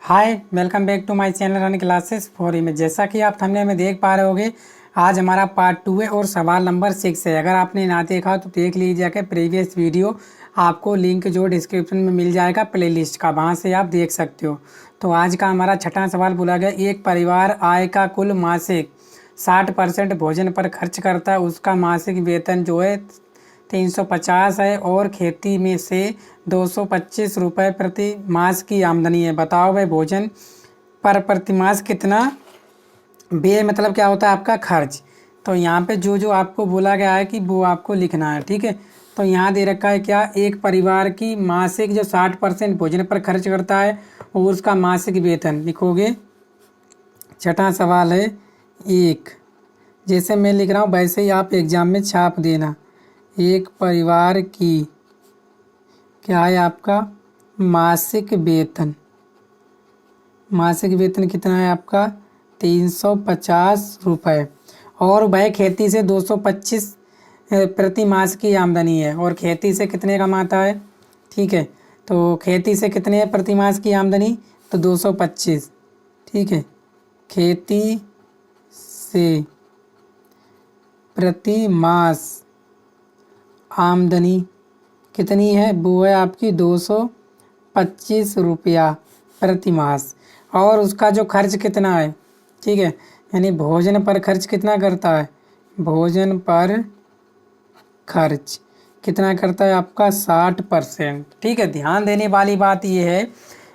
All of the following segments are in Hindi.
Hi welcome back to my channel run classes for image. जैसा कि आप थंबनेल में देख पा रहे होगे, आज हमारा पार्ट 2 है और सवाल नंबर 6 है। अगर आपने ना देखा तो देख लीजिएगा प्रीवियस वीडियो, आपको लिंक जो डिस्क्रिप्शन में मिल जाएगा प्लेलिस्ट का, वहाँ से आप देख सकते हो। तो आज का हमारा छठा सवाल बोला गया, एक परिवार आय का कुल मासिक 60% भोजन पर खर्च करता है, उसका मासिक वेतन जो है 350 है और खेती में से 225 रुपये प्रति मास की आमदनी है। बताओ भाई भोजन पर प्रति मास कितना व्यय, मतलब क्या होता है आपका खर्च। तो यहाँ पे जो जो आपको बोला गया है कि वो आपको लिखना है, ठीक है। तो यहाँ दे रखा है क्या, एक परिवार की मासिक जो 60% भोजन पर खर्च करता है और उसका मासिक वेतन लिखोगे। छठा सवाल है, एक जैसे मैं लिख रहा हूँ वैसे ही आप एग्जाम में छाप देना। एक परिवार की क्या है आपका मासिक वेतन, मासिक वेतन कितना है आपका 350 रुपये और वह खेती से 225 प्रति मास की आमदनी है। और खेती से कितने कमाता है, ठीक है। तो खेती से कितने है प्रति मास की आमदनी, तो 225, ठीक है। खेती से प्रति मास आमदनी कितनी है, वो है आपकी 225 रुपया प्रति मास। और उसका जो खर्च कितना है, ठीक है, यानी भोजन पर खर्च कितना करता है, भोजन पर खर्च कितना करता है आपका 60%, ठीक है। ध्यान देने वाली बात ये है,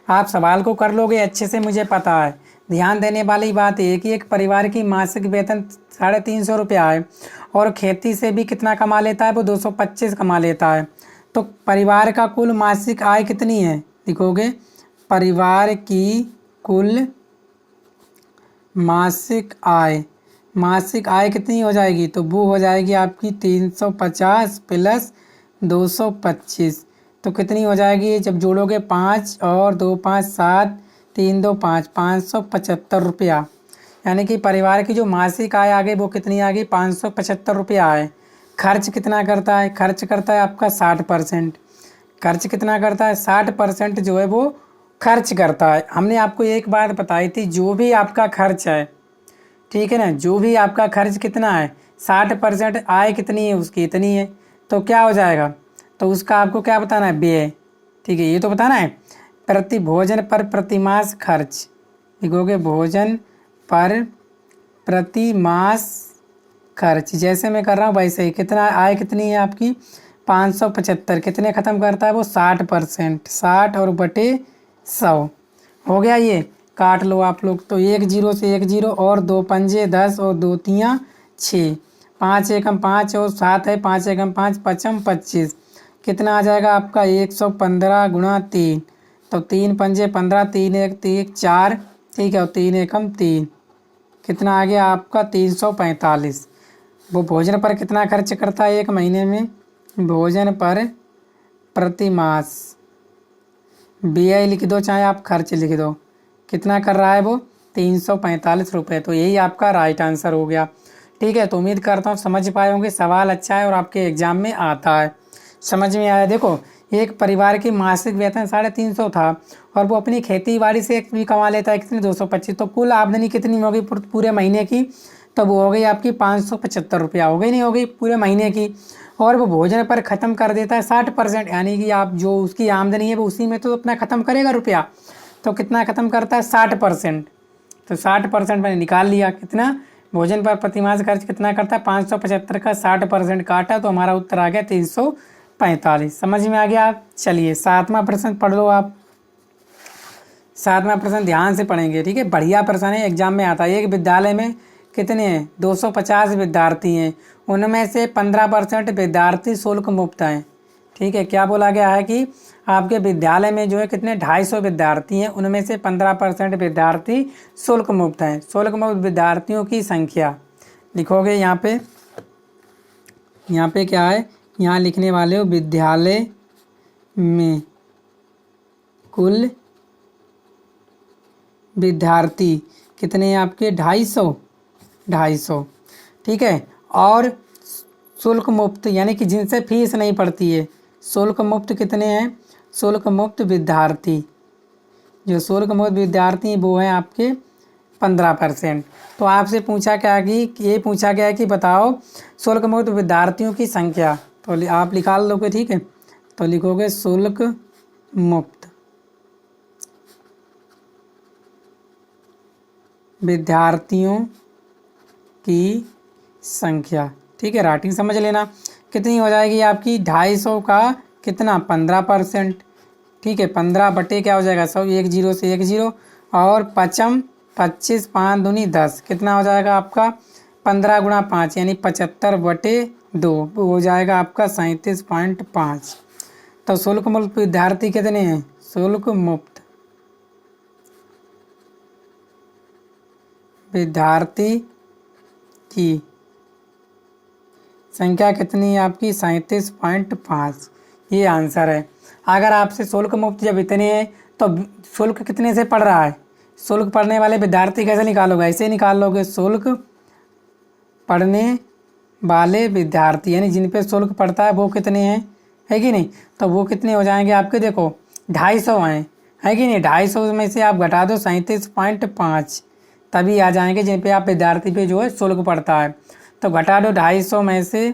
आप सवाल को कर लोगे अच्छे से, मुझे पता है। ध्यान देने वाली बात ये है कि एक परिवार की मासिक वेतन 350 रुपया है और खेती से भी कितना कमा लेता है, वो 225 कमा लेता है। तो परिवार का कुल मासिक आय कितनी है, लिखोगे परिवार की कुल मासिक आय, मासिक आय कितनी हो जाएगी, तो वो हो जाएगी आपकी 350 प्लस 225। तो कितनी हो जाएगी, जब जोड़ोगे 5 और 2 5 7 3 2 5 575 रुपया। यानी कि परिवार की जो मासिक आय आ गई वो कितनी आ गई, 575 रुपया आए। खर्च कितना करता है, खर्च करता है आपका 60%। खर्च कितना करता है, 60% जो है वो खर्च करता है। हमने आपको एक बात बताई थी, जो भी आपका खर्च है, ठीक है ना, जो भी आपका खर्च कितना है 60%, आय कितनी है उसकी इतनी है, तो क्या हो जाएगा, तो उसका आपको क्या बताना है, व्यय, ठीक है, ये तो बताना है। प्रति भोजन पर प्रति मास खर्च लिखोगे, भोजन पर प्रति मास खर्च, जैसे मैं कर रहा हूँ वैसे ही। कितना आय कितनी है आपकी 575, कितने ख़त्म करता है वो 60%, 60 और बटे 100 हो गया। ये काट लो आप लोग, तो 1 0 से 1 0 और 2 पंजे 10 और 2 तियाँ 6, 5 एकम 5 और 7 है, 5 एकम 5 पचम 25। कितना आ जाएगा आपका 115 गुणा 3, तो 3 पंजे 15, 3 1 3 4, ठीक है, और 3 एकम 3, कितना आ गया आपका 345। वो भोजन पर कितना खर्च करता है एक महीने में, भोजन पर प्रति मास, व्यय लिख दो चाहे आप खर्च लिख दो, कितना कर रहा है वो 345 रुपये। तो यही आपका राइट आंसर हो गया, ठीक है। तो उम्मीद करता हूँ समझ पाए होंगे, सवाल अच्छा है और आपके एग्जाम में आता है, समझ में आया। देखो, एक परिवार की मासिक वेतन 350 था और वो अपनी खेती बाड़ी से भी कमा लेता है कितनी 225, तो कुल आमदनी कितनी होगी पूरे महीने की, तो वो हो गई आपकी 575 रुपया, हो गई नहीं हो गई पूरे महीने की। और वो भोजन पर ख़त्म कर देता है 60%, यानी कि आप जो उसकी आमदनी है वो उसी में तो अपना ख़त्म करेगा रुपया। तो कितना ख़त्म करता है 60%, तो 60% मैंने निकाल लिया। कितना भोजन पर प्रतिमास खर्च कितना करता है 575 का 60% काटा, तो हमारा उत्तर आ गया 345। समझ में आ गया आप। चलिए 7वां प्रश्न पढ़ लो आप। 7वां प्रश्न ध्यान से पढ़ेंगे, ठीक है, बढ़िया प्रश्न है, एग्जाम में आता है। एक विद्यालय में कितने हैं 250 विद्यार्थी हैं, उनमें से 15% विद्यार्थी शुल्क मुक्त हैं, ठीक है। क्या बोला गया है कि आपके विद्यालय में जो है कितने 250 विद्यार्थी हैं, उनमें से 15% विद्यार्थी शुल्क मुक्त हैं। शुल्क मुक्त विद्यार्थियों की संख्या लिखोगे यहाँ पे क्या है, यहाँ लिखने वाले हो विद्यालय में कुल विद्यार्थी कितने हैं आपके 250, ठीक है। और शुल्क मुक्त यानी कि जिनसे फीस नहीं पड़ती है, शुल्क मुक्त कितने हैं, शुल्क मुक्त विद्यार्थी जो शुल्क मुक्त विद्यार्थी हैं वो हैं आपके 15%। तो आपसे पूछा क्या कि ये पूछा गया है कि बताओ शुल्क मुक्त विद्यार्थियों की संख्या। तो आप निकाल लोगे, ठीक है। तो लिखोगे शुल्क मुक्त विद्यार्थियों की संख्या, ठीक है। राइटिंग समझ लेना कितनी हो जाएगी आपकी 250 का कितना 15%, ठीक है। 15 बटे क्या हो जाएगा 100, 1 0 से 1 0 और पचम 25, 5 दूनी 10, कितना हो जाएगा आपका 15 गुणा 5 यानी 75 बटे 2 हो जाएगा आपका 37.5। तो शुल्क मुक्त विद्यार्थी कितने हैं? शुल्क मुक्त विद्यार्थी की संख्या कितनी है आपकी 37.5, ये आंसर है। अगर आपसे शुल्क मुक्त जब इतने हैं तो शुल्क कितने से पड़ रहा है? शुल्क पढ़ने वाले विद्यार्थी कैसे निकालोगे? ऐसे निकाल लोगे, शुल्क पढ़ने वाले विद्यार्थी यानी जिन पे शुल्क पड़ता है वो कितने हैं, है कि नहीं। तो वो कितने हो जाएंगे आपके, देखो 250 हैं, है कि नहीं। 250 में से आप घटा दो 37.5, तभी आ जाएंगे जिन पे आप विद्यार्थी पे जो है शुल्क पड़ता है। तो घटा दो 250 में से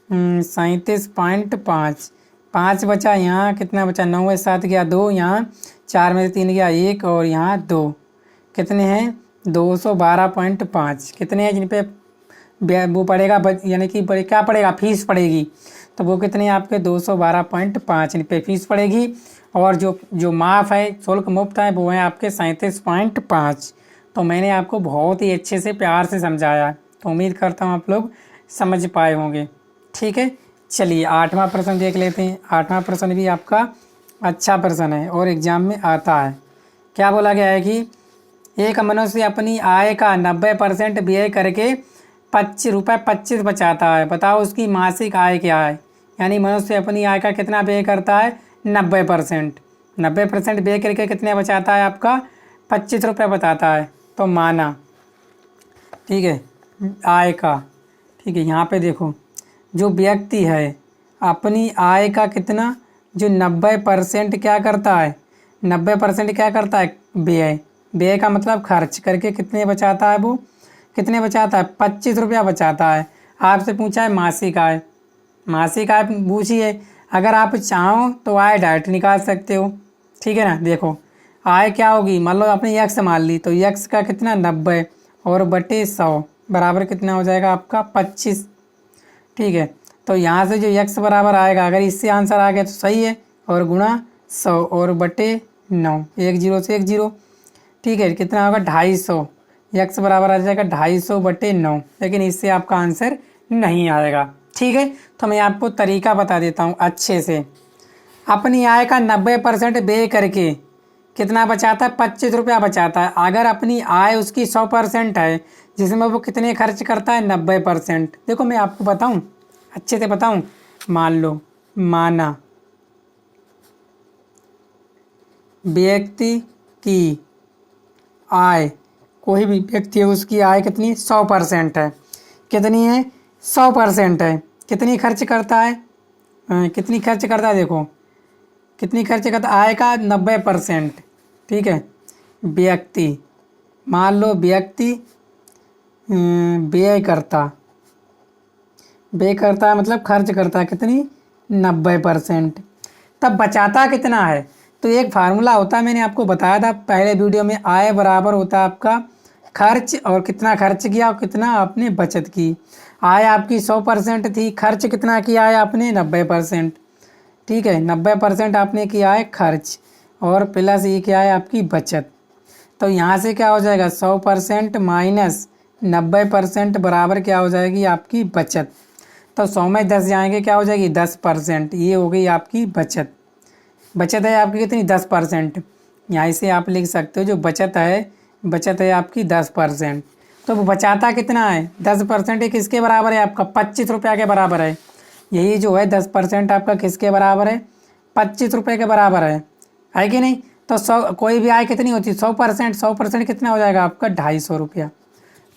37.5, 5 बचा, यहाँ कितना बचा 9 है 7 गया 2, यहाँ 4 में से 3 गया 1 और यहाँ 2, कितने हैं 212.5। कितने हैं जिन पे वो पड़ेगा यानी कि क्या पड़ेगा, फीस पड़ेगी। तो वो कितने आपके 212.5 इन पे फीस पड़ेगी। और जो माफ़ है शुल्क मुफ्त है वो है आपके 37.5। तो मैंने आपको बहुत ही अच्छे से प्यार से समझाया, तो उम्मीद करता हूँ आप लोग समझ पाए होंगे, ठीक है। चलिए 8वां प्रश्न देख लेते हैं। 8वां प्रश्न भी आपका अच्छा प्रश्न है और एग्जाम में आता है। क्या बोला गया है कि एक मनुष्य अपनी आय का 90% व्यय करके ₹25 बचाता है, बताओ उसकी मासिक आय क्या है। यानी मनुष्य अपनी आय का कितना व्यय करता है 90% व्यय करके कितने बचाता है आपका ₹25 बताता है। तो माना, ठीक है, आय का, ठीक है। यहाँ पे देखो जो व्यक्ति है अपनी आय का कितना जो 90% क्या करता है, 90% क्या करता है व्यय का मतलब खर्च करके कितने बचाता है, वो कितने बचाता है ₹25 बचाता है। आपसे पूछा है मासिक आय, मासिक आय पूछिए। अगर आप चाहो तो आय डायरेक्ट निकाल सकते हो, ठीक है ना। देखो आय क्या होगी, मान लो आपने यक्स मान ली, तो यक्स का कितना 90 और बटे 100 बराबर कितना हो जाएगा आपका 25, ठीक है। तो यहाँ से जो यक्स बराबर आएगा, अगर इससे आंसर आ गया तो सही है, और गुणा 100 और बटे 9, 1 0 से 1 0, ठीक है। कितना होगा 250, यक्स बराबर आ जाएगा 250 बटे 9, लेकिन इससे आपका आंसर नहीं आएगा, ठीक है। तो मैं आपको तरीका बता देता हूँ अच्छे से। अपनी आय का 90% व्यय करके कितना बचाता है ₹25 बचाता है। अगर अपनी आय उसकी 100% है जिसमें वो कितने खर्च करता है 90%। देखो मैं आपको बताऊं, अच्छे से बताऊं, मान लो, माना व्यक्ति की आय, कोई भी व्यक्ति है उसकी आय कितनी 100% है, कितनी है 100% है, कितनी खर्च करता है, कितनी खर्च करता है, देखो कितनी खर्च करता है आय का 90%, ठीक है। व्यक्ति, मान लो व्यक्ति व्यय करता है मतलब खर्च करता है कितनी 90%, तब बचाता कितना है। तो एक फार्मूला होता है, मैंने आपको बताया था पहले वीडियो में, आय बराबर होता है आपका खर्च और कितना खर्च किया और कितना आपने बचत की। आय आपकी 100% थी, खर्च कितना किया है आपने 90%, ठीक है। 90% आपने किया है खर्च और प्लस ये क्या है आपकी बचत। तो यहाँ से क्या हो जाएगा 100% माइनस 90% बराबर क्या हो जाएगी आपकी बचत। तो 100 में 10 जाएंगे क्या हो जाएगी 10%, ये हो गई आपकी बचत। बचत है आपकी कितनी 10%, यहाँ से आप लिख सकते हो जो बचत है आपकी 10%। तो वो बचाता कितना है 10%, ये किसके बराबर है आपका ₹25 के बराबर है। यही जो है 10% आपका किसके बराबर है ₹25 के बराबर है कि नहीं। तो 100 कोई भी आय कितनी होती है 100% कितना हो जाएगा आपका ₹250।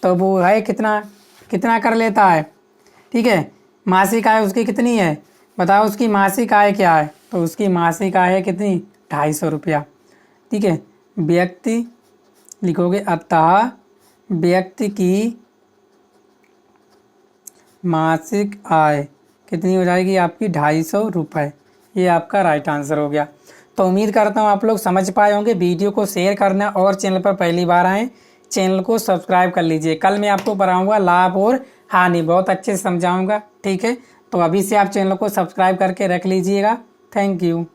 तो वो है कितना कर लेता है, ठीक है। मासिक आय उसकी कितनी है, बताओ उसकी मासिक आय क्या है। तो उसकी मासिक आय है कितनी ₹250, ठीक है। व्यक्ति लिखोगे अतः व्यक्ति की मासिक आय कितनी हो जाएगी आपकी 250 रुपये। ये आपका राइट आंसर हो गया। तो उम्मीद करता हूँ आप लोग समझ पाए होंगे। वीडियो को शेयर करना और चैनल पर पहली बार आए चैनल को सब्सक्राइब कर लीजिए। कल मैं आपको पढ़ाऊँगा लाभ और हानि, बहुत अच्छे से समझाऊँगा। ठीक है, तो अभी से आप चैनल को सब्सक्राइब करके रख लीजिएगा। Thank you.